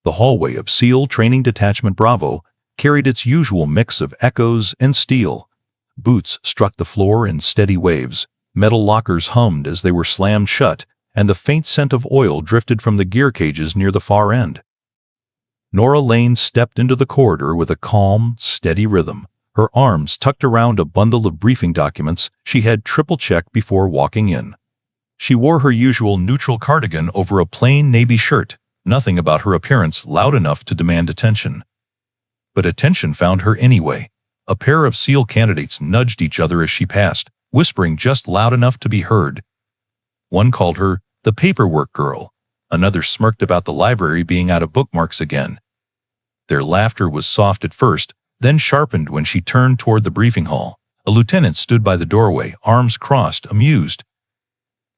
The hallway of SEAL Training Detachment Bravo carried its usual mix of echoes and steel. Boots struck the floor in steady waves, metal lockers hummed as they were slammed shut, and the faint scent of oil drifted from the gear cages near the far end. Nora Lane stepped into the corridor with a calm, steady rhythm, her arms tucked around a bundle of briefing documents she had triple-checked before walking in. She wore her usual neutral cardigan over a plain navy shirt, nothing about her appearance loud enough to demand attention. But attention found her anyway. A pair of SEAL candidates nudged each other as she passed, whispering just loud enough to be heard. One called her the paperwork girl. Another smirked about the library being out of bookmarks again. Their laughter was soft at first, then sharpened when she turned toward the briefing hall. A lieutenant stood by the doorway, arms crossed, amused.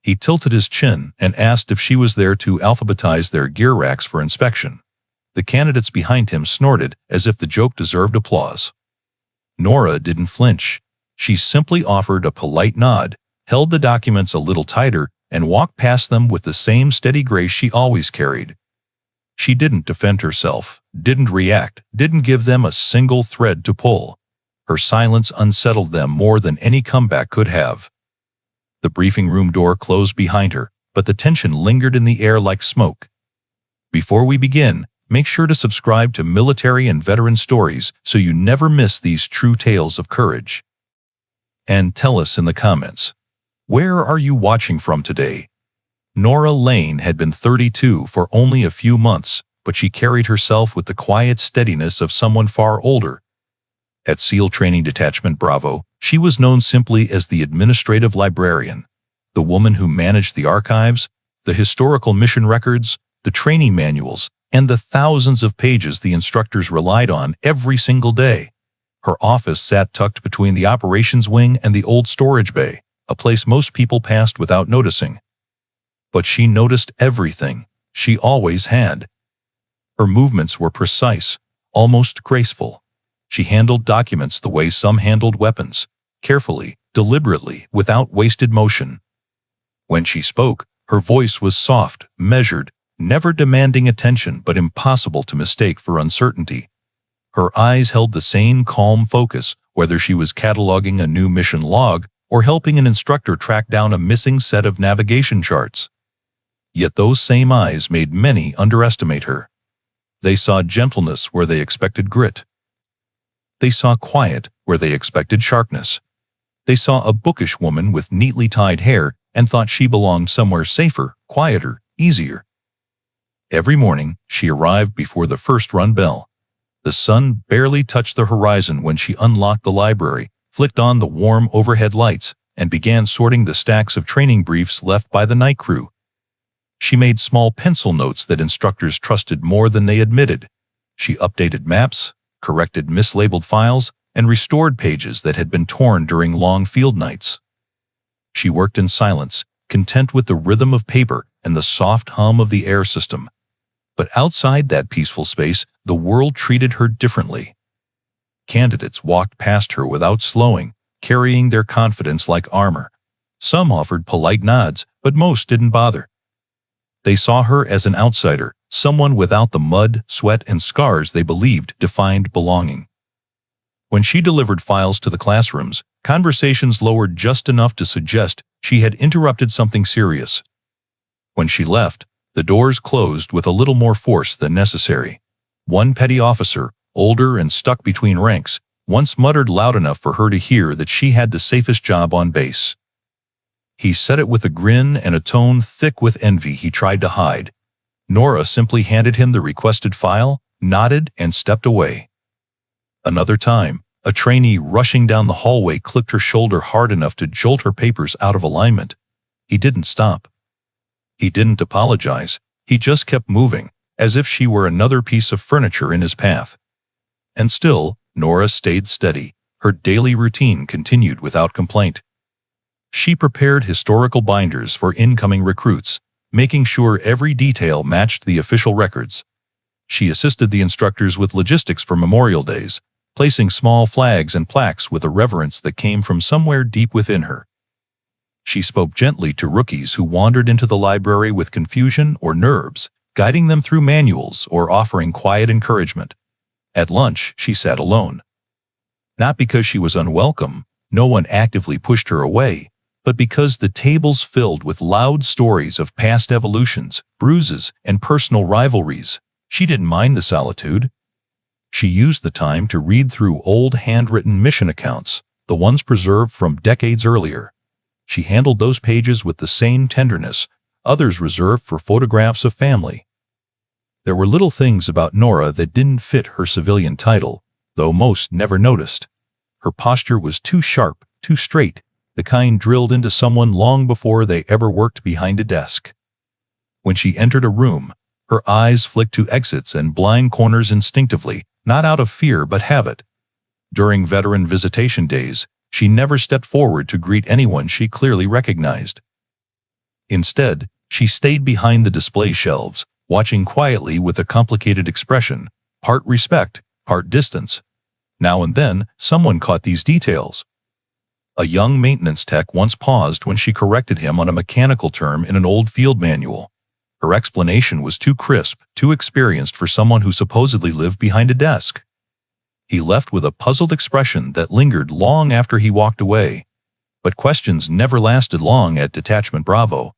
He tilted his chin and asked if she was there to alphabetize their gear racks for inspection. The candidates behind him snorted as if the joke deserved applause. Nora didn't flinch. She simply offered a polite nod, held the documents a little tighter, and walked past them with the same steady grace she always carried. She didn't defend herself, didn't react, didn't give them a single thread to pull. Her silence unsettled them more than any comeback could have. The briefing room door closed behind her, but the tension lingered in the air like smoke. Before we begin, make sure to subscribe to Military and Veteran Stories so you never miss these true tales of courage. And tell us in the comments, where are you watching from today? Nora Lane had been 32 for only a few months, but she carried herself with the quiet steadiness of someone far older. At SEAL Training Detachment Bravo, she was known simply as the administrative librarian, the woman who managed the archives, the historical mission records, the training manuals, and the thousands of pages the instructors relied on every single day. Her office sat tucked between the operations wing and the old storage bay, a place most people passed without noticing. But she noticed everything. She always had. Her movements were precise, almost graceful. She handled documents the way some handled weapons, carefully, deliberately, without wasted motion. When she spoke, her voice was soft, measured, never demanding attention but impossible to mistake for uncertainty. Her eyes held the same calm focus, whether she was cataloging a new mission log or helping an instructor track down a missing set of navigation charts. Yet those same eyes made many underestimate her. They saw gentleness where they expected grit. They saw quiet where they expected sharpness. They saw a bookish woman with neatly tied hair and thought she belonged somewhere safer, quieter, easier. Every morning, she arrived before the first run bell. The sun barely touched the horizon when she unlocked the library, flicked on the warm overhead lights, and began sorting the stacks of training briefs left by the night crew. She made small pencil notes that instructors trusted more than they admitted. She updated maps, corrected mislabeled files, and restored pages that had been torn during long field nights. She worked in silence, content with the rhythm of paper and the soft hum of the air system. But outside that peaceful space, the world treated her differently. Candidates walked past her without slowing, carrying their confidence like armor. Some offered polite nods, but most didn't bother. They saw her as an outsider, someone without the mud, sweat, and scars they believed defined belonging. When she delivered files to the classrooms, conversations lowered just enough to suggest she had interrupted something serious. When she left, the doors closed with a little more force than necessary. One petty officer, older and stuck between ranks, once muttered loud enough for her to hear that she had the safest job on base. He said it with a grin and a tone thick with envy he tried to hide. Nora simply handed him the requested file, nodded, and stepped away. Another time, a trainee rushing down the hallway clicked her shoulder hard enough to jolt her papers out of alignment. He didn't stop. He didn't apologize. He just kept moving, as if she were another piece of furniture in his path. And still, Nora stayed steady. Her daily routine continued without complaint. She prepared historical binders for incoming recruits, making sure every detail matched the official records. She assisted the instructors with logistics for Memorial Days, placing small flags and plaques with a reverence that came from somewhere deep within her. She spoke gently to rookies who wandered into the library with confusion or nerves, guiding them through manuals or offering quiet encouragement. At lunch, she sat alone. Not because she was unwelcome, no one actively pushed her away, but because the tables filled with loud stories of past evolutions, bruises, and personal rivalries. She didn't mind the solitude. She used the time to read through old handwritten mission accounts, the ones preserved from decades earlier. She handled those pages with the same tenderness, others reserved for photographs of family. There were little things about Nora that didn't fit her civilian title, though most never noticed. Her posture was too sharp, too straight, the kind drilled into someone long before they ever worked behind a desk. When she entered a room, her eyes flicked to exits and blind corners instinctively, not out of fear but habit. During veteran visitation days, she never stepped forward to greet anyone she clearly recognized. Instead, she stayed behind the display shelves, watching quietly with a complicated expression, part respect, part distance. Now and then, someone caught these details. A young maintenance tech once paused when she corrected him on a mechanical term in an old field manual. Her explanation was too crisp, too experienced for someone who supposedly lived behind a desk. He left with a puzzled expression that lingered long after he walked away. But questions never lasted long at Detachment Bravo.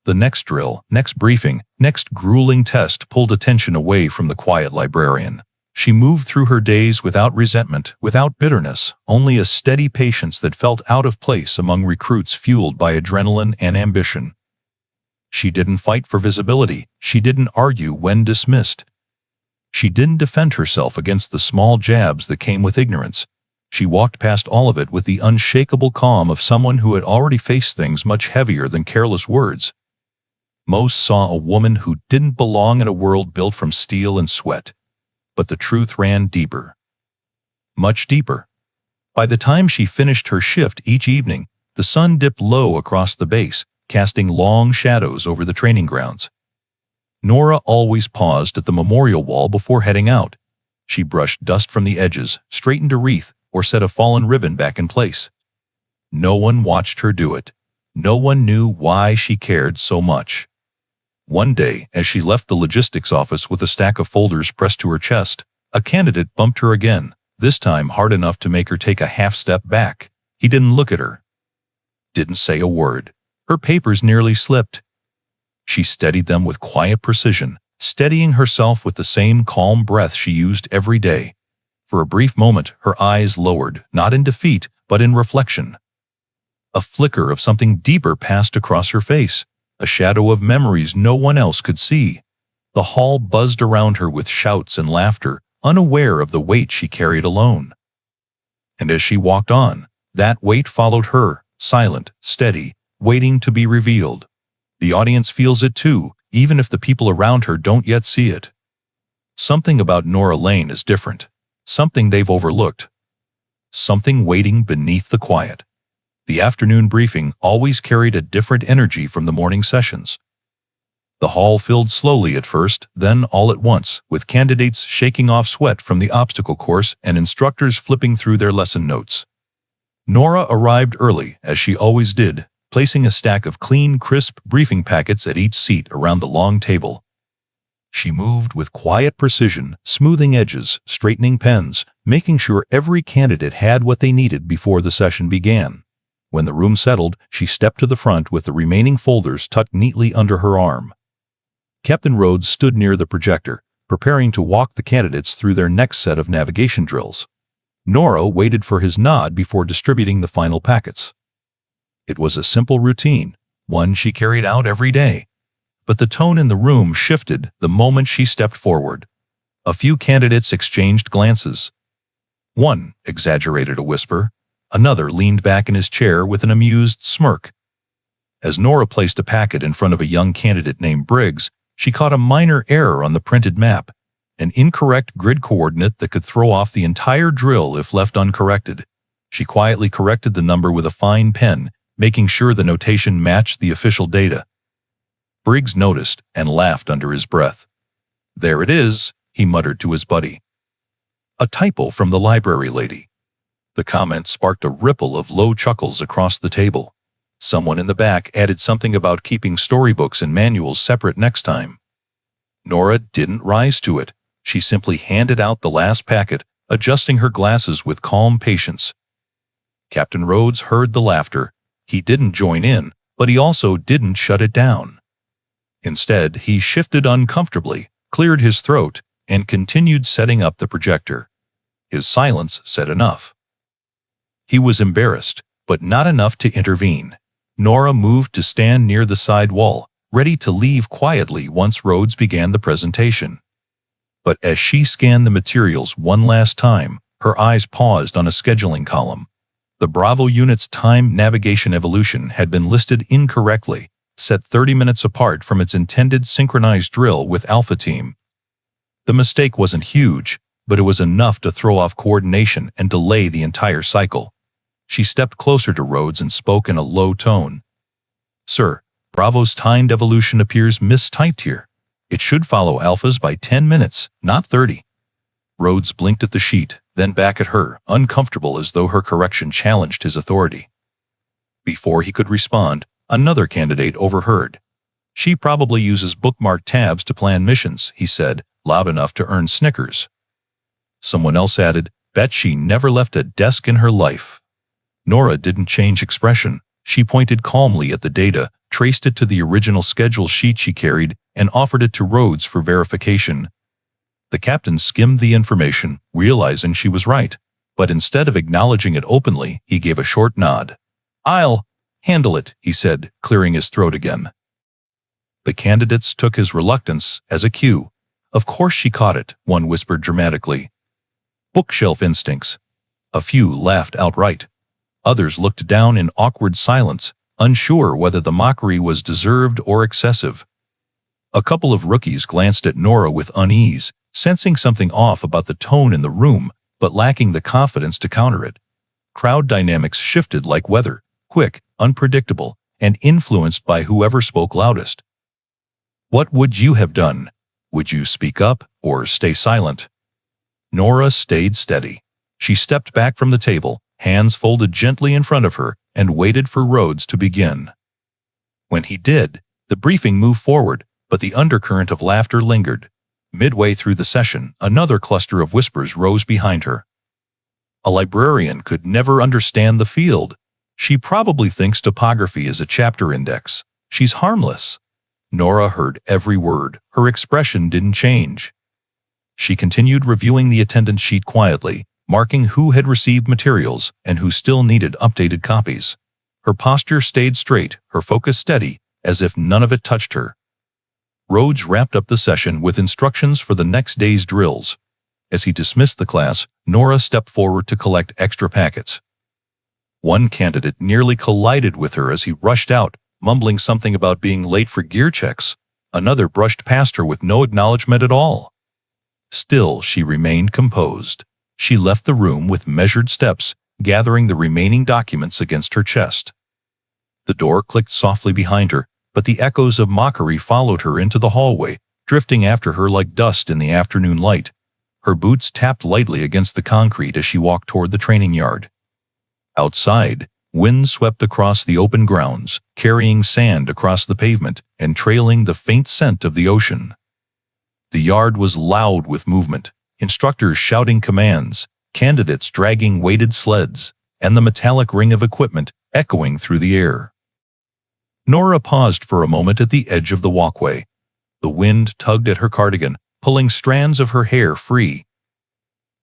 The next drill, next briefing, next grueling test pulled attention away from the quiet librarian. She moved through her days without resentment, without bitterness, only a steady patience that felt out of place among recruits fueled by adrenaline and ambition. She didn't fight for visibility. She didn't argue when dismissed. She didn't defend herself against the small jabs that came with ignorance. She walked past all of it with the unshakable calm of someone who had already faced things much heavier than careless words. Most saw a woman who didn't belong in a world built from steel and sweat. But the truth ran deeper. Much deeper. By the time she finished her shift each evening, the sun dipped low across the base, casting long shadows over the training grounds. Nora always paused at the memorial wall before heading out. She brushed dust from the edges, straightened a wreath, or set a fallen ribbon back in place. No one watched her do it. No one knew why she cared so much. One day, as she left the logistics office with a stack of folders pressed to her chest, a candidate bumped her again, this time hard enough to make her take a half step back. He didn't look at her. Didn't say a word. Her papers nearly slipped. She steadied them with quiet precision, steadying herself with the same calm breath she used every day. For a brief moment, her eyes lowered, not in defeat, but in reflection. A flicker of something deeper passed across her face. A shadow of memories no one else could see. The hall buzzed around her with shouts and laughter, unaware of the weight she carried alone. And as she walked on, that weight followed her, silent, steady, waiting to be revealed. The audience feels it too, even if the people around her don't yet see it. Something about Nora Lane is different. Something they've overlooked. Something waiting beneath the quiet. The afternoon briefing always carried a different energy from the morning sessions. The hall filled slowly at first, then all at once, with candidates shaking off sweat from the obstacle course and instructors flipping through their lesson notes. Nora arrived early, as she always did, placing a stack of clean, crisp briefing packets at each seat around the long table. She moved with quiet precision, smoothing edges, straightening pens, making sure every candidate had what they needed before the session began. When the room settled, she stepped to the front with the remaining folders tucked neatly under her arm. Captain Rhodes stood near the projector, preparing to walk the candidates through their next set of navigation drills. Nora waited for his nod before distributing the final packets. It was a simple routine, one she carried out every day. But the tone in the room shifted the moment she stepped forward. A few candidates exchanged glances. One exaggerated a whisper. Another leaned back in his chair with an amused smirk. As Nora placed a packet in front of a young candidate named Briggs, she caught a minor error on the printed map, an incorrect grid coordinate that could throw off the entire drill if left uncorrected. She quietly corrected the number with a fine pen, making sure the notation matched the official data. Briggs noticed and laughed under his breath. "There it is," he muttered to his buddy. "A typo from the library lady." The comment sparked a ripple of low chuckles across the table. Someone in the back added something about keeping storybooks and manuals separate next time. Nora didn't rise to it. She simply handed out the last packet, adjusting her glasses with calm patience. Captain Rhodes heard the laughter. He didn't join in, but he also didn't shut it down. Instead, he shifted uncomfortably, cleared his throat, and continued setting up the projector. His silence said enough. He was embarrassed, but not enough to intervene. Nora moved to stand near the side wall, ready to leave quietly once Rhodes began the presentation. But as she scanned the materials one last time, her eyes paused on a scheduling column. The Bravo unit's time navigation evolution had been listed incorrectly, set 30 minutes apart from its intended synchronized drill with Alpha Team. The mistake wasn't huge, but it was enough to throw off coordination and delay the entire cycle. She stepped closer to Rhodes and spoke in a low tone. "Sir, Bravo's timed evolution appears mistyped here. It should follow Alpha's by 10 minutes, not 30. Rhodes blinked at the sheet, then back at her, uncomfortable as though her correction challenged his authority. Before he could respond, another candidate overheard. "She probably uses bookmarked tabs to plan missions," he said, loud enough to earn snickers. Someone else added, "Bet she never left a desk in her life." Nora didn't change expression. She pointed calmly at the data, traced it to the original schedule sheet she carried, and offered it to Rhodes for verification. The captain skimmed the information, realizing she was right, but instead of acknowledging it openly, he gave a short nod. "I'll handle it," he said, clearing his throat again. The candidates took his reluctance as a cue. "Of course she caught it," one whispered dramatically. "Bookshelf instincts." A few laughed outright. Others looked down in awkward silence, unsure whether the mockery was deserved or excessive. A couple of rookies glanced at Nora with unease, sensing something off about the tone in the room, but lacking the confidence to counter it. Crowd dynamics shifted like weather, quick, unpredictable, and influenced by whoever spoke loudest. "What would you have done? Would you speak up or stay silent?" Nora stayed steady. She stepped back from the table, hands folded gently in front of her, and waited for Rhodes to begin. When he did, the briefing moved forward, but the undercurrent of laughter lingered. Midway through the session, another cluster of whispers rose behind her. "A librarian could never understand the field. She probably thinks topography is a chapter index. She's harmless." Nora heard every word. Her expression didn't change. She continued reviewing the attendance sheet quietly, marking who had received materials and who still needed updated copies. Her posture stayed straight, her focus steady, as if none of it touched her. Rhodes wrapped up the session with instructions for the next day's drills. As he dismissed the class, Nora stepped forward to collect extra packets. One candidate nearly collided with her as he rushed out, mumbling something about being late for gear checks. Another brushed past her with no acknowledgement at all. Still, she remained composed. She left the room with measured steps, gathering the remaining documents against her chest. The door clicked softly behind her, but the echoes of mockery followed her into the hallway, drifting after her like dust in the afternoon light. Her boots tapped lightly against the concrete as she walked toward the training yard. Outside, wind swept across the open grounds, carrying sand across the pavement and trailing the faint scent of the ocean. The yard was loud with movement. Instructors shouting commands, candidates dragging weighted sleds, and the metallic ring of equipment echoing through the air. Nora paused for a moment at the edge of the walkway. The wind tugged at her cardigan, pulling strands of her hair free.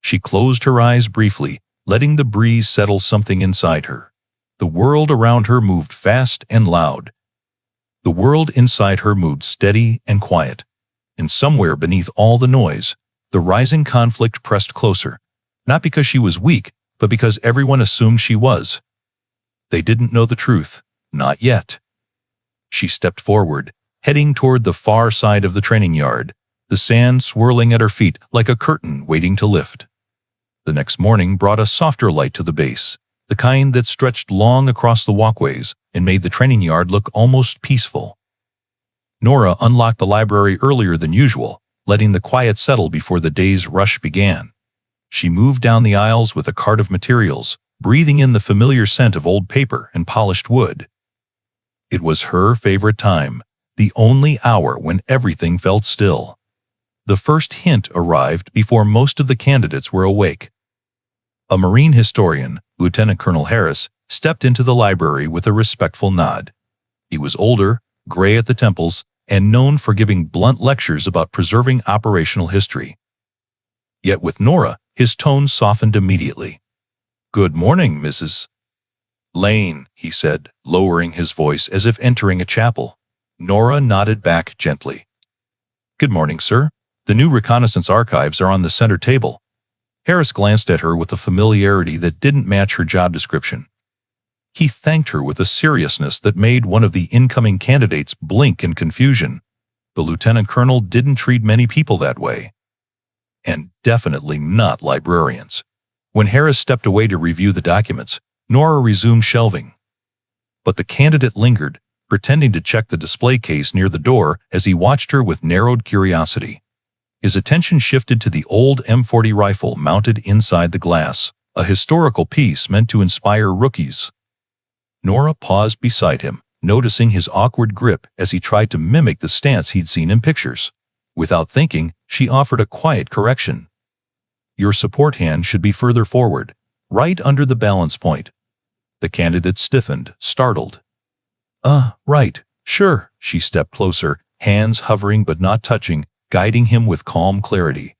She closed her eyes briefly, letting the breeze settle something inside her. The world around her moved fast and loud. The world inside her moved steady and quiet. And somewhere beneath all the noise, the rising conflict pressed closer, not because she was weak, but because everyone assumed she was. They didn't know the truth, not yet. She stepped forward, heading toward the far side of the training yard, the sand swirling at her feet like a curtain waiting to lift. The next morning brought a softer light to the base, the kind that stretched long across the walkways and made the training yard look almost peaceful. Nora unlocked the library earlier than usual, letting the quiet settle before the day's rush began. She moved down the aisles with a cart of materials, breathing in the familiar scent of old paper and polished wood. It was her favorite time, the only hour when everything felt still. The first hint arrived before most of the candidates were awake. A Marine historian, Lieutenant Colonel Harris, stepped into the library with a respectful nod. He was older, gray at the temples, and known for giving blunt lectures about preserving operational history. Yet with Nora, his tone softened immediately. "Good morning, Mrs. Lane," he said, lowering his voice as if entering a chapel. Nora nodded back gently. "Good morning, sir. The new reconnaissance archives are on the center table." Harris glanced at her with a familiarity that didn't match her job description. He thanked her with a seriousness that made one of the incoming candidates blink in confusion. The lieutenant colonel didn't treat many people that way. And definitely not librarians. When Harris stepped away to review the documents, Nora resumed shelving. But the candidate lingered, pretending to check the display case near the door as he watched her with narrowed curiosity. His attention shifted to the old M40 rifle mounted inside the glass, a historical piece meant to inspire rookies. Nora paused beside him, noticing his awkward grip as he tried to mimic the stance he'd seen in pictures. Without thinking, she offered a quiet correction. "Your support hand should be further forward, right under the balance point." The candidate stiffened, startled. Right, sure." She stepped closer, hands hovering but not touching, guiding him with calm clarity.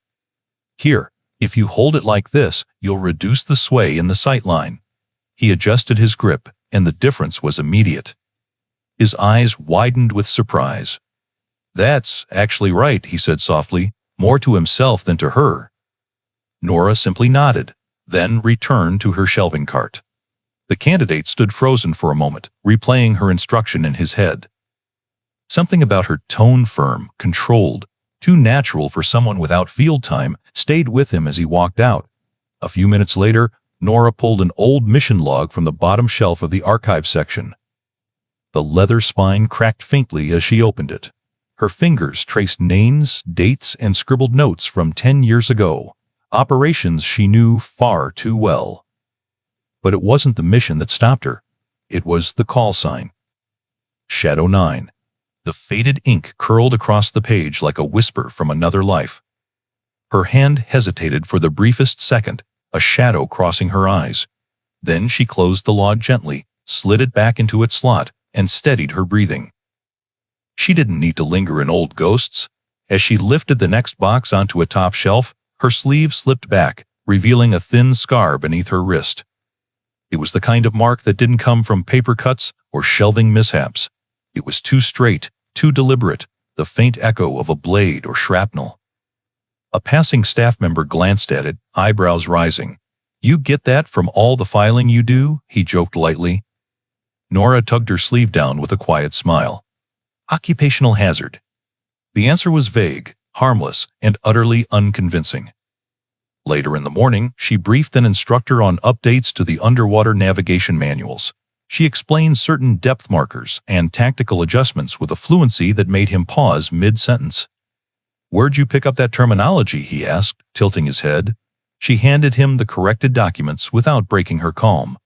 "Here, if you hold it like this, you'll reduce the sway in the sight line." He adjusted his grip, and the difference was immediate. His eyes widened with surprise. "That's actually right," he said softly, more to himself than to her. Nora simply nodded, then returned to her shelving cart. The candidate stood frozen for a moment, replaying her instruction in his head. Something about her tone, firm, controlled, too natural for someone without field time, stayed with him as he walked out. A few minutes later, Nora pulled an old mission log from the bottom shelf of the archive section. The leather spine cracked faintly as she opened it. Her fingers traced names, dates, and scribbled notes from 10 years ago, operations she knew far too well. But it wasn't the mission that stopped her. It was the call sign. Shadow 9. The faded ink curled across the page like a whisper from another life. Her hand hesitated for the briefest second, a shadow crossing her eyes. Then she closed the log gently, slid it back into its slot, and steadied her breathing. She didn't need to linger in old ghosts. As she lifted the next box onto a top shelf, her sleeve slipped back, revealing a thin scar beneath her wrist. It was the kind of mark that didn't come from paper cuts or shelving mishaps. It was too straight, too deliberate, the faint echo of a blade or shrapnel. A passing staff member glanced at it, eyebrows rising. "You get that from all the filing you do?" he joked lightly. Nora tugged her sleeve down with a quiet smile. "Occupational hazard." The answer was vague, harmless, and utterly unconvincing. Later in the morning, she briefed an instructor on updates to the underwater navigation manuals. She explained certain depth markers and tactical adjustments with a fluency that made him pause mid-sentence. "Where'd you pick up that terminology?" he asked, tilting his head. She handed him the corrected documents without breaking her calm.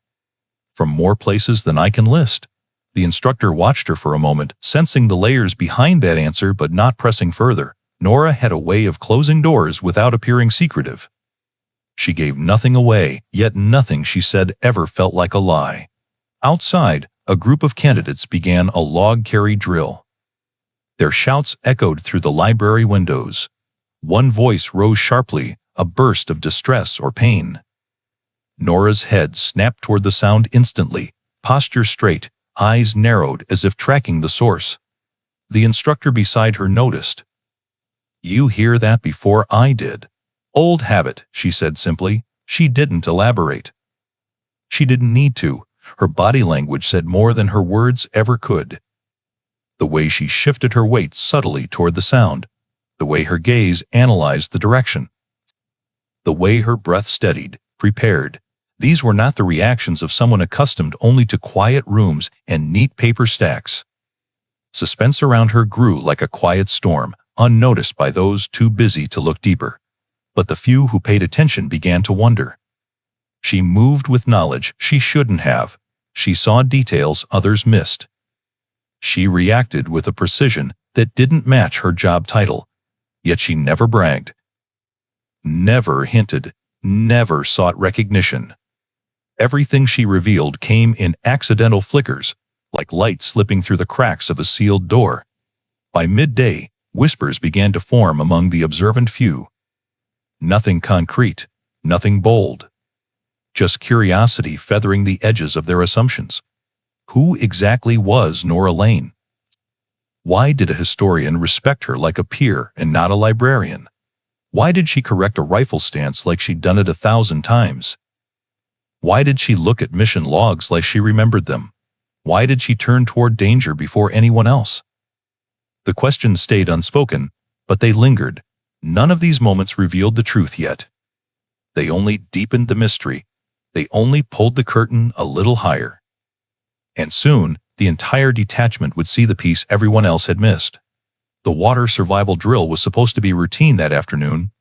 "From more places than I can list." The instructor watched her for a moment, sensing the layers behind that answer but not pressing further. Nora had a way of closing doors without appearing secretive. She gave nothing away, yet nothing she said ever felt like a lie. Outside, a group of candidates began a log carry drill. Their shouts echoed through the library windows. One voice rose sharply, a burst of distress or pain. Nora's head snapped toward the sound instantly, posture straight, eyes narrowed as if tracking the source. The instructor beside her noticed. "You hear that before I did." "Old habit," she said simply. She didn't elaborate. She didn't need to. Her body language said more than her words ever could. The way she shifted her weight subtly toward the sound, the way her gaze analyzed the direction, the way her breath steadied, prepared. These were not the reactions of someone accustomed only to quiet rooms and neat paper stacks. Suspense around her grew like a quiet storm, unnoticed by those too busy to look deeper. But the few who paid attention began to wonder. She moved with knowledge she shouldn't have. She saw details others missed. She reacted with a precision that didn't match her job title. Yet she never bragged, never hinted, never sought recognition. Everything she revealed came in accidental flickers, like light slipping through the cracks of a sealed door. By midday, whispers began to form among the observant few. Nothing concrete, nothing bold. Just curiosity feathering the edges of their assumptions. Who exactly was Nora Lane? Why did a historian respect her like a peer and not a librarian? Why did she correct a rifle stance like she'd done it 1,000 times? Why did she look at mission logs like she remembered them? Why did she turn toward danger before anyone else? The questions stayed unspoken, but they lingered. None of these moments revealed the truth yet. They only deepened the mystery. They only pulled the curtain a little higher. And soon, the entire detachment would see the piece everyone else had missed. The water survival drill was supposed to be routine that afternoon.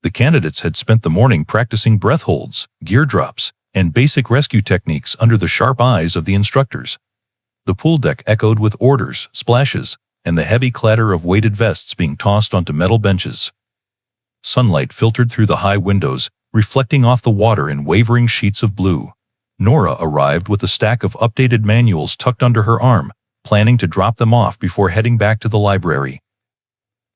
The candidates had spent the morning practicing breath holds, gear drops, and basic rescue techniques under the sharp eyes of the instructors. The pool deck echoed with orders, splashes, and the heavy clatter of weighted vests being tossed onto metal benches. Sunlight filtered through the high windows, reflecting off the water in wavering sheets of blue. Nora arrived with a stack of updated manuals tucked under her arm, planning to drop them off before heading back to the library.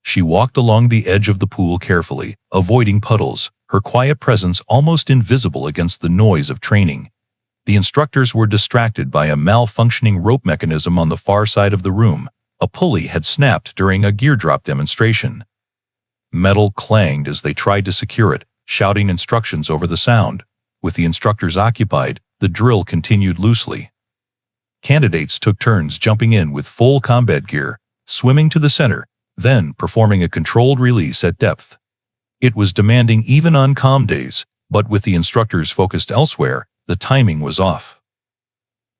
She walked along the edge of the pool carefully, avoiding puddles, her quiet presence almost invisible against the noise of training. The instructors were distracted by a malfunctioning rope mechanism on the far side of the room. A pulley had snapped during a gear drop demonstration. Metal clanged as they tried to secure it, shouting instructions over the sound. With the instructors occupied, the drill continued loosely. Candidates took turns jumping in with full combat gear, swimming to the center, then performing a controlled release at depth. It was demanding even on calm days, but with the instructors focused elsewhere, the timing was off.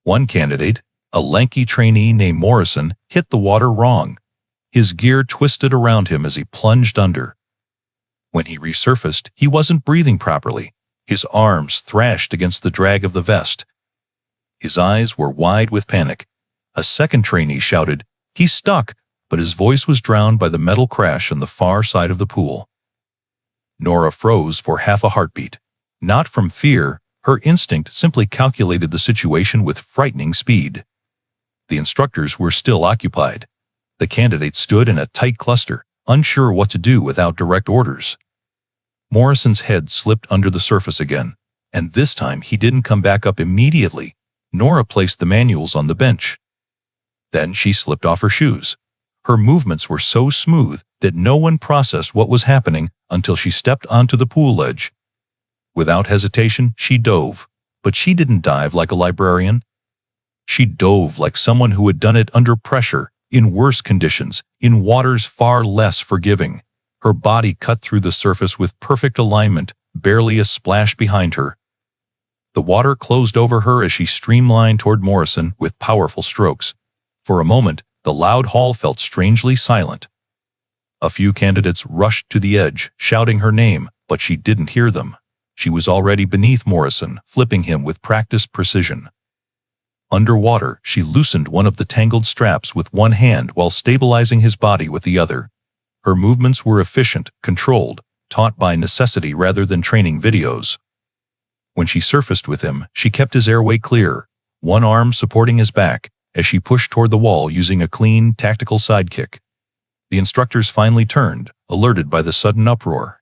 One candidate, a lanky trainee named Morrison, hit the water wrong. His gear twisted around him as he plunged under. When he resurfaced, he wasn't breathing properly. His arms thrashed against the drag of the vest. His eyes were wide with panic. A second trainee shouted, "He's stuck," but his voice was drowned by the metal crash on the far side of the pool. Nora froze for half a heartbeat. Not from fear, her instinct simply calculated the situation with frightening speed. The instructors were still occupied. The candidates stood in a tight cluster, unsure what to do without direct orders. Morrison's head slipped under the surface again, and this time he didn't come back up immediately. Nora placed the manuals on the bench. Then she slipped off her shoes. Her movements were so smooth that no one processed what was happening until she stepped onto the pool ledge. Without hesitation, she dove, but she didn't dive like a librarian. She dove like someone who had done it under pressure, in worse conditions, in waters far less forgiving. Her body cut through the surface with perfect alignment, barely a splash behind her. The water closed over her as she streamlined toward Morrison with powerful strokes. For a moment, the loud hall felt strangely silent. A few candidates rushed to the edge, shouting her name, but she didn't hear them. She was already beneath Morrison, flipping him with practiced precision. Underwater, she loosened one of the tangled straps with one hand while stabilizing his body with the other. Her movements were efficient, controlled, taught by necessity rather than training videos. When she surfaced with him, she kept his airway clear, one arm supporting his back, as she pushed toward the wall using a clean, tactical sidekick. The instructors finally turned, alerted by the sudden uproar.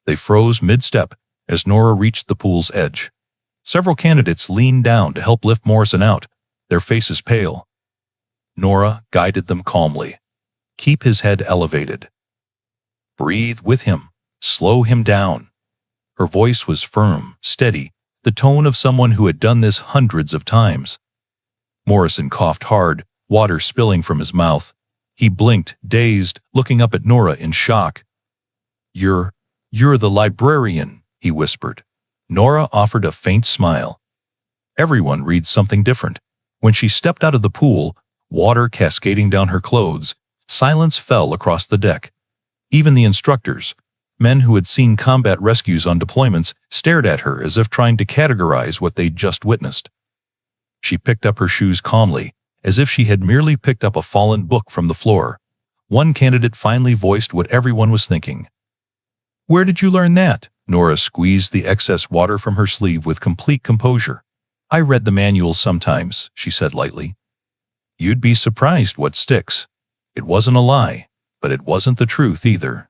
They froze mid-step as Nora reached the pool's edge. Several candidates leaned down to help lift Morrison out, their faces pale. Nora guided them calmly. Keep his head elevated. Breathe with him. Slow him down. Her voice was firm, steady, the tone of someone who had done this hundreds of times. Morrison coughed hard, water spilling from his mouth. He blinked, dazed, looking up at Nora in shock. You're the librarian," he whispered. Nora offered a faint smile. Everyone reads something different. When she stepped out of the pool, water cascading down her clothes, silence fell across the deck. Even the instructors, men who had seen combat rescues on deployments, stared at her as if trying to categorize what they'd just witnessed. She picked up her shoes calmly, as if she had merely picked up a fallen book from the floor. One candidate finally voiced what everyone was thinking. "Where did you learn that?" Nora squeezed the excess water from her sleeve with complete composure. "I read the manuals sometimes," she said lightly. "You'd be surprised what sticks." It wasn't a lie, but it wasn't the truth either.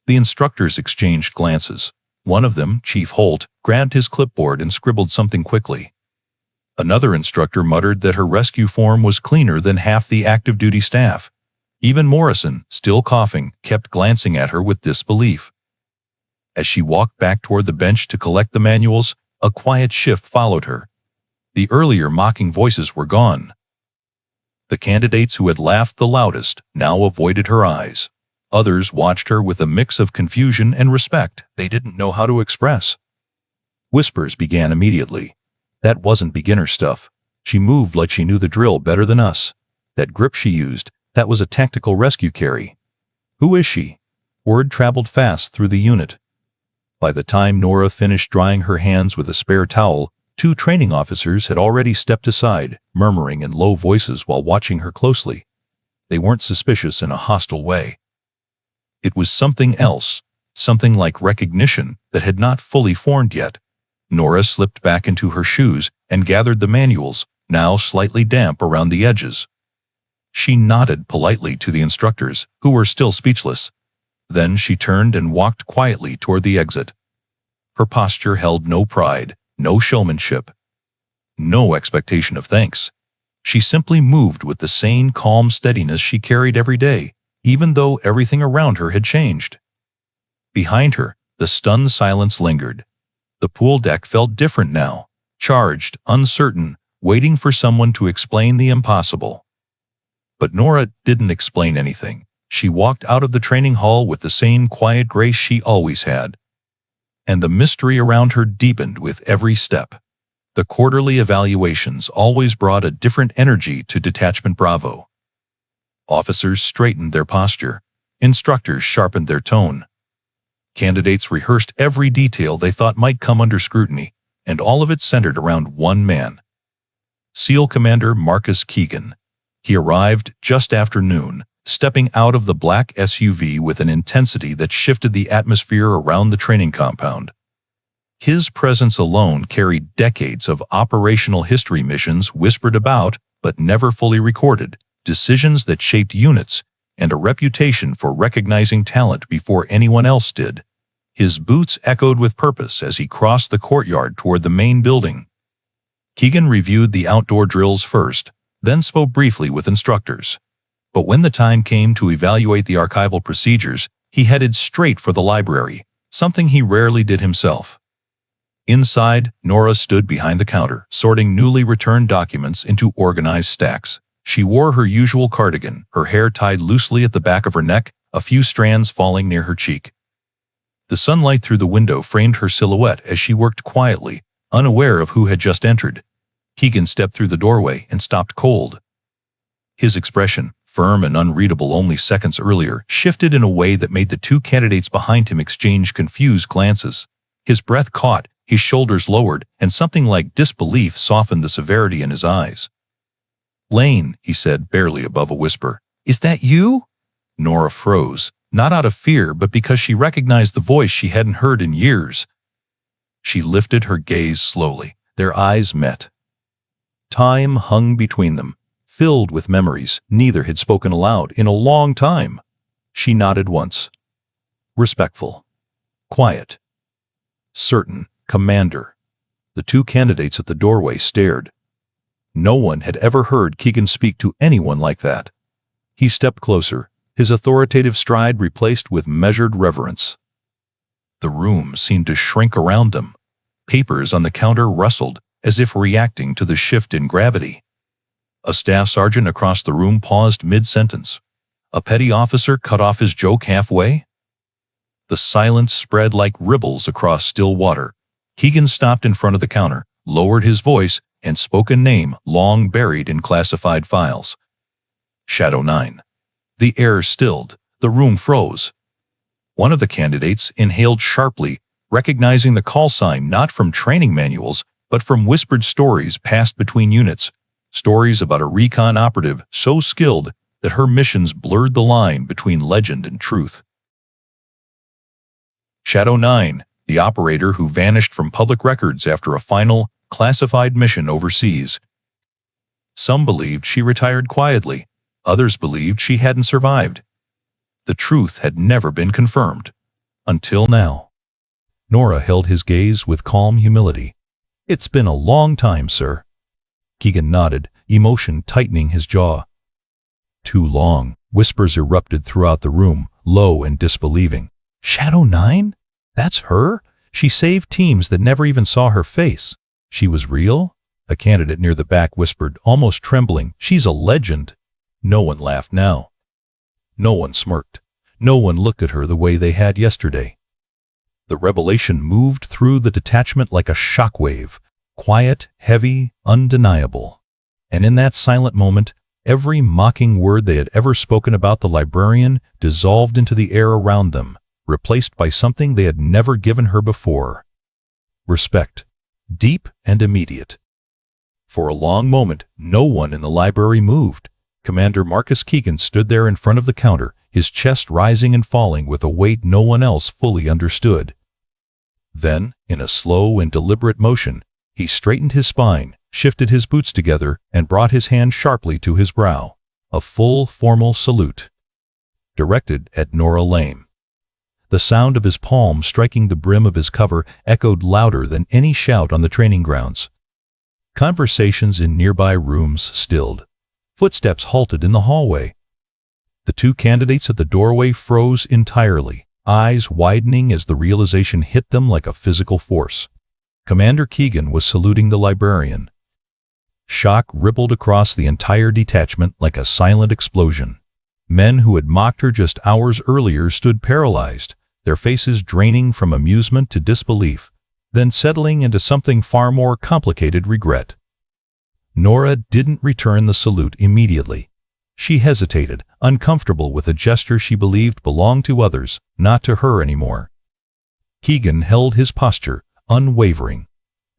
The instructors exchanged glances. One of them, Chief Holt, grabbed his clipboard and scribbled something quickly. Another instructor muttered that her rescue form was cleaner than half the active duty staff. Even Morrison, still coughing, kept glancing at her with disbelief. As she walked back toward the bench to collect the manuals, a quiet shift followed her. The earlier mocking voices were gone. The candidates who had laughed the loudest now avoided her eyes. Others watched her with a mix of confusion and respect they didn't know how to express. Whispers began immediately. "That wasn't beginner stuff. She moved like she knew the drill better than us. That grip she used, that was a tactical rescue carry. Who is she?" Word traveled fast through the unit. By the time Nora finished drying her hands with a spare towel, 2 training officers had already stepped aside, murmuring in low voices while watching her closely. They weren't suspicious in a hostile way. It was something else, something like recognition that had not fully formed yet. Nora slipped back into her shoes and gathered the manuals, now slightly damp around the edges. She nodded politely to the instructors, who were still speechless. Then she turned and walked quietly toward the exit. Her posture held no pride, no showmanship, no expectation of thanks. She simply moved with the same calm steadiness she carried every day, even though everything around her had changed. Behind her, the stunned silence lingered. The pool deck felt different now, charged, uncertain, waiting for someone to explain the impossible. But Nora didn't explain anything. She walked out of the training hall with the same quiet grace she always had. And the mystery around her deepened with every step. The quarterly evaluations always brought a different energy to Detachment Bravo. Officers straightened their posture. Instructors sharpened their tone. Candidates rehearsed every detail they thought might come under scrutiny, and all of it centered around one man. SEAL Commander Marcus Keegan. He arrived just after noon, stepping out of the black SUV with an intensity that shifted the atmosphere around the training compound. His presence alone carried decades of operational history, missions whispered about but never fully recorded, decisions that shaped units, and a reputation for recognizing talent before anyone else did. His boots echoed with purpose as he crossed the courtyard toward the main building. Keegan reviewed the outdoor drills first, then spoke briefly with instructors. But when the time came to evaluate the archival procedures, he headed straight for the library, something he rarely did himself. Inside, Nora stood behind the counter, sorting newly returned documents into organized stacks. She wore her usual cardigan, her hair tied loosely at the back of her neck, a few strands falling near her cheek. The sunlight through the window framed her silhouette as she worked quietly, unaware of who had just entered. Keegan stepped through the doorway and stopped cold. His expression, firm and unreadable only seconds earlier, shifted in a way that made the 2 candidates behind him exchange confused glances. His breath caught, his shoulders lowered, and something like disbelief softened the severity in his eyes. "Lane," he said, barely above a whisper. "Is that you?" Nora froze, not out of fear but because she recognized the voice she hadn't heard in years. She lifted her gaze slowly. Their eyes met. Time hung between them, filled with memories neither had spoken aloud in a long time. She nodded once. Respectful. Quiet. Certain. Commander. The 2 candidates at the doorway stared. No one had ever heard Keegan speak to anyone like that. He stepped closer, his authoritative stride replaced with measured reverence. The room seemed to shrink around him. Papers on the counter rustled, as if reacting to the shift in gravity. A staff sergeant across the room paused mid-sentence. A petty officer cut off his joke halfway. The silence spread like ripples across still water. Keegan stopped in front of the counter, lowered his voice, and spoke a name long buried in classified files. Shadow 9. The air stilled. The room froze. One of the candidates inhaled sharply, recognizing the call sign not from training manuals, but from whispered stories passed between units, stories about a recon operative so skilled that her missions blurred the line between legend and truth. Shadow 9, the operator who vanished from public records after a final, classified mission overseas. Some believed she retired quietly. Others believed she hadn't survived. The truth had never been confirmed. Until now. Nora held his gaze with calm humility. "It's been a long time, sir." Keegan nodded, emotion tightening his jaw. "Too long," whispers erupted throughout the room, low and disbelieving. "Shadow 9? That's her? She saved teams that never even saw her face. She was real?" A candidate near the back whispered, almost trembling. "She's a legend." No one laughed now. No one smirked. No one looked at her the way they had yesterday. The revelation moved through the detachment like a shockwave, quiet, heavy, undeniable. And in that silent moment, every mocking word they had ever spoken about the librarian dissolved into the air around them, replaced by something they had never given her before. Respect. Deep and immediate. For a long moment, no one in the library moved. Commander Marcus Keegan stood there in front of the counter, his chest rising and falling with a weight no one else fully understood. Then, in a slow and deliberate motion, he straightened his spine, shifted his boots together, and brought his hand sharply to his brow. A full, formal salute. Directed at Nora Lane. The sound of his palm striking the brim of his cover echoed louder than any shout on the training grounds. Conversations in nearby rooms stilled. Footsteps halted in the hallway. The two candidates at the doorway froze entirely, eyes widening as the realization hit them like a physical force. Commander Keegan was saluting the librarian. Shock rippled across the entire detachment like a silent explosion. Men who had mocked her just hours earlier stood paralyzed, their faces draining from amusement to disbelief, then settling into something far more complicated: regret. Nora didn't return the salute immediately. She hesitated, uncomfortable with a gesture she believed belonged to others, not to her anymore. Keegan held his posture, unwavering.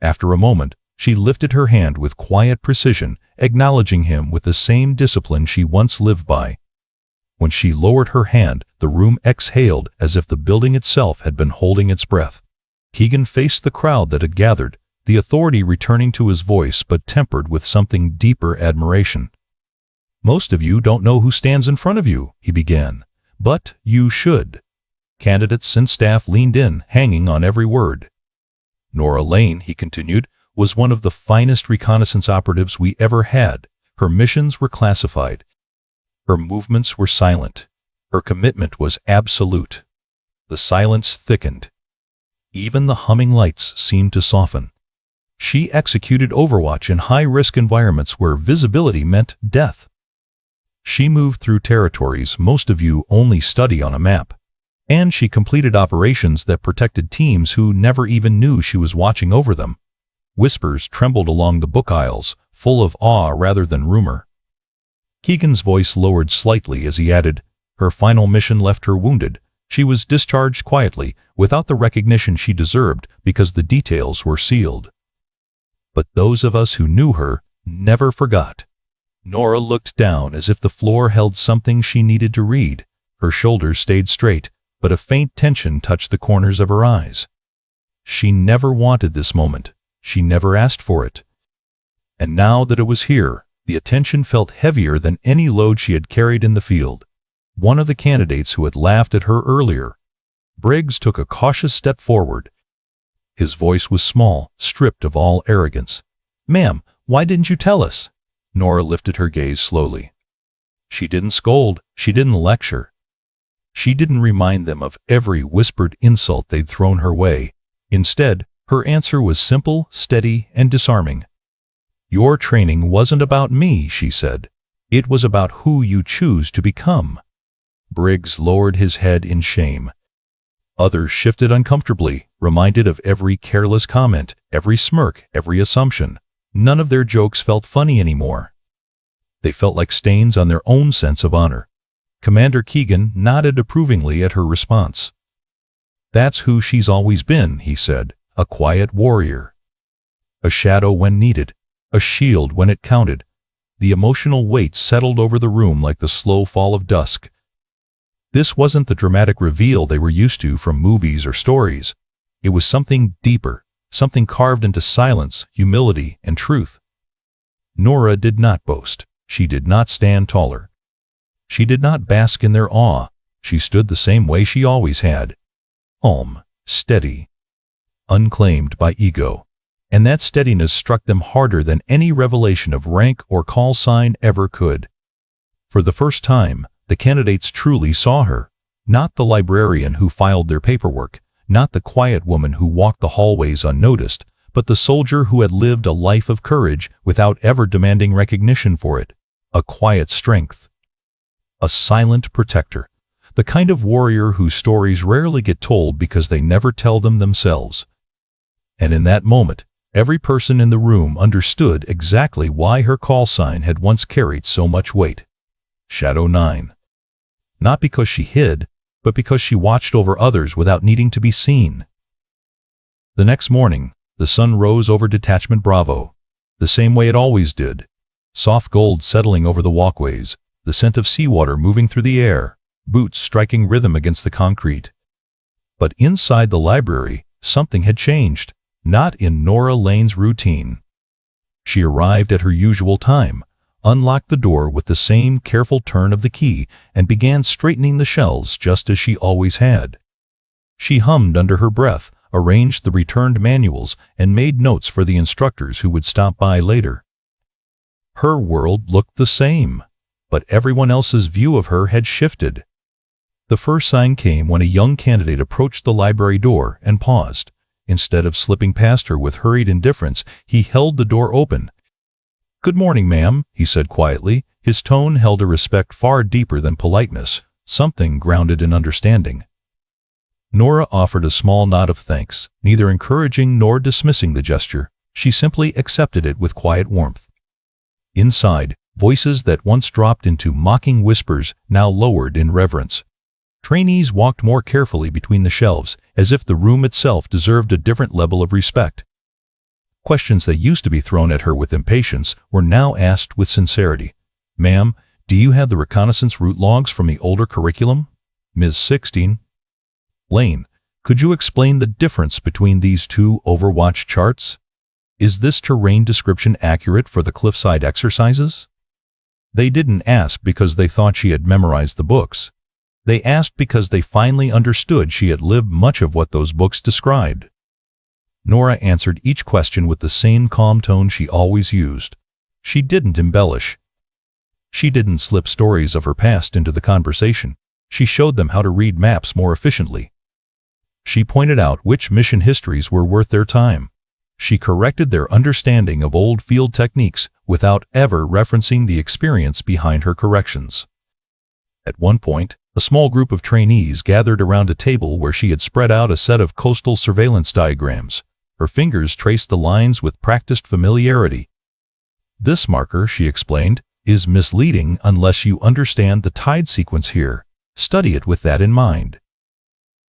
After a moment, she lifted her hand with quiet precision, acknowledging him with the same discipline she once lived by. When she lowered her hand, the room exhaled as if the building itself had been holding its breath. Keegan faced the crowd that had gathered, the authority returning to his voice but tempered with something deeper: admiration. "Most of you don't know who stands in front of you," he began. "But you should." Candidates and staff leaned in, hanging on every word. "Nora Lane," he continued, "was one of the finest reconnaissance operatives we ever had. Her missions were classified. Her movements were silent. Her commitment was absolute." The silence thickened. Even the humming lights seemed to soften. She executed Overwatch in high-risk environments where visibility meant death. She moved through territories most of you only study on a map. And she completed operations that protected teams who never even knew she was watching over them. Whispers trembled along the book aisles, full of awe rather than rumor. Keegan's voice lowered slightly as he added, "Her final mission left her wounded. She was discharged quietly, without the recognition she deserved, because the details were sealed. But those of us who knew her never forgot." Nora looked down as if the floor held something she needed to read. Her shoulders stayed straight, but a faint tension touched the corners of her eyes. She never wanted this moment. She never asked for it. And now that it was here, the attention felt heavier than any load she had carried in the field. One of the candidates who had laughed at her earlier. Briggs took a cautious step forward. His voice was small, stripped of all arrogance. "Ma'am, why didn't you tell us?" Nora lifted her gaze slowly. She didn't scold, she didn't lecture. She didn't remind them of every whispered insult they'd thrown her way. Instead, her answer was simple, steady, and disarming. "Your training wasn't about me," she said. "It was about who you choose to become." Briggs lowered his head in shame. Others shifted uncomfortably, reminded of every careless comment, every smirk, every assumption. None of their jokes felt funny anymore. They felt like stains on their own sense of honor. Commander Keegan nodded approvingly at her response. "That's who she's always been," he said, "a quiet warrior. A shadow when needed, a shield when it counted, The emotional weight settled over the room like the slow fall of dusk. This wasn't the dramatic reveal they were used to from movies or stories. It was something deeper, something carved into silence, humility, and truth. Nora did not boast. She did not stand taller. She did not bask in their awe. She stood the same way she always had. Calm, steady, unclaimed by ego. And that steadiness struck them harder than any revelation of rank or call sign ever could. For the first time, the candidates truly saw her. Not the librarian who filed their paperwork, not the quiet woman who walked the hallways unnoticed, but the soldier who had lived a life of courage without ever demanding recognition for it. A quiet strength. A silent protector. The kind of warrior whose stories rarely get told because they never tell them themselves. And in that moment, every person in the room understood exactly why her call sign had once carried so much weight. Shadow 9. Not because she hid, but because she watched over others without needing to be seen. The next morning, the sun rose over Detachment Bravo, the same way it always did. Soft gold settling over the walkways, the scent of seawater moving through the air, boots striking rhythm against the concrete. But inside the library, something had changed, not in Nora Lane's routine. She arrived at her usual time, unlocked the door with the same careful turn of the key, and began straightening the shelves just as she always had. She hummed under her breath, arranged the returned manuals, and made notes for the instructors who would stop by later. Her world looked the same, but everyone else's view of her had shifted. The first sign came when a young candidate approached the library door and paused. Instead of slipping past her with hurried indifference, he held the door open. "Good morning, ma'am," he said quietly. His tone held a respect far deeper than politeness, something grounded in understanding. Nora offered a small nod of thanks, neither encouraging nor dismissing the gesture. She simply accepted it with quiet warmth. Inside, voices that once dropped into mocking whispers now lowered in reverence. Trainees walked more carefully between the shelves, as if the room itself deserved a different level of respect. Questions that used to be thrown at her with impatience were now asked with sincerity. "Ma'am, do you have the reconnaissance route logs from the older curriculum?" Ms. 16. "Lane, could you explain the difference between these two Overwatch charts? Is this terrain description accurate for the cliffside exercises?" They didn't ask because they thought she had memorized the books. They asked because they finally understood she had lived much of what those books described. Nora answered each question with the same calm tone she always used. She didn't embellish. She didn't slip stories of her past into the conversation. She showed them how to read maps more efficiently. She pointed out which mission histories were worth their time. She corrected their understanding of old field techniques without ever referencing the experience behind her corrections. At one point, a small group of trainees gathered around a table where she had spread out a set of coastal surveillance diagrams. Her fingers traced the lines with practiced familiarity. "This marker," she explained, "is misleading unless you understand the tide sequence here. Study it with that in mind."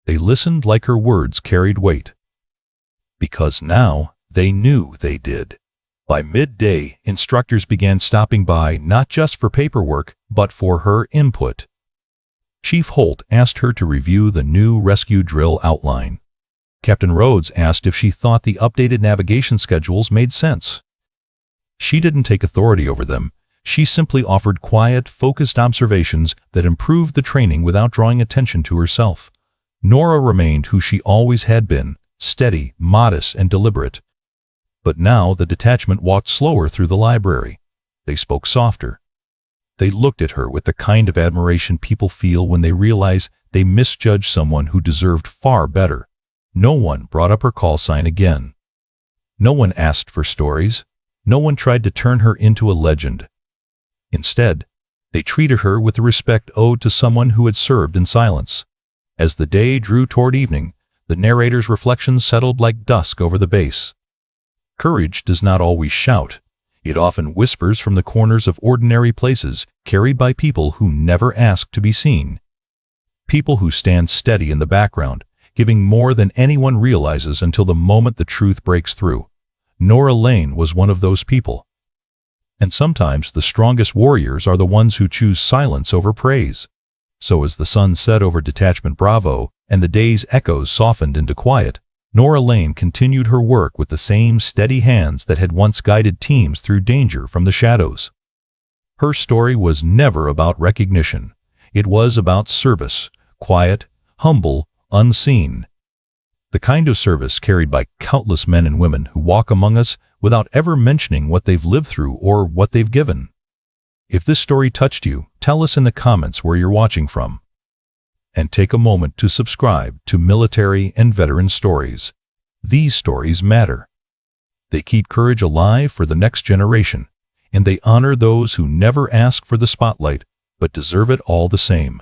They listened like her words carried weight. Because now they knew they did. By midday, instructors began stopping by not just for paperwork, but for her input. Chief Holt asked her to review the new rescue drill outline. Captain Rhodes asked if she thought the updated navigation schedules made sense. She didn't take authority over them. She simply offered quiet, focused observations that improved the training without drawing attention to herself. Nora remained who she always had been, steady, modest, and deliberate. But now the detachment walked slower through the library. They spoke softer. They looked at her with the kind of admiration people feel when they realize they misjudged someone who deserved far better. No one brought up her call sign again. No one asked for stories. No one tried to turn her into a legend. Instead, they treated her with the respect owed to someone who had served in silence. As the day drew toward evening, the narrator's reflections settled like dusk over the base. Courage does not always shout. It often whispers from the corners of ordinary places, carried by people who never ask to be seen. People who stand steady in the background, giving more than anyone realizes until the moment the truth breaks through. Nora Lane was one of those people. And sometimes the strongest warriors are the ones who choose silence over praise. So as the sun set over Detachment Bravo and the day's echoes softened into quiet, Nora Lane continued her work with the same steady hands that had once guided teams through danger from the shadows. Her story was never about recognition. It was about service, quiet, humble, unseen. The kind of service carried by countless men and women who walk among us without ever mentioning what they've lived through or what they've given. If this story touched you, tell us in the comments where you're watching from. And take a moment to subscribe to Military and Veteran Stories. These stories matter. They keep courage alive for the next generation, and they honor those who never ask for the spotlight, but deserve it all the same.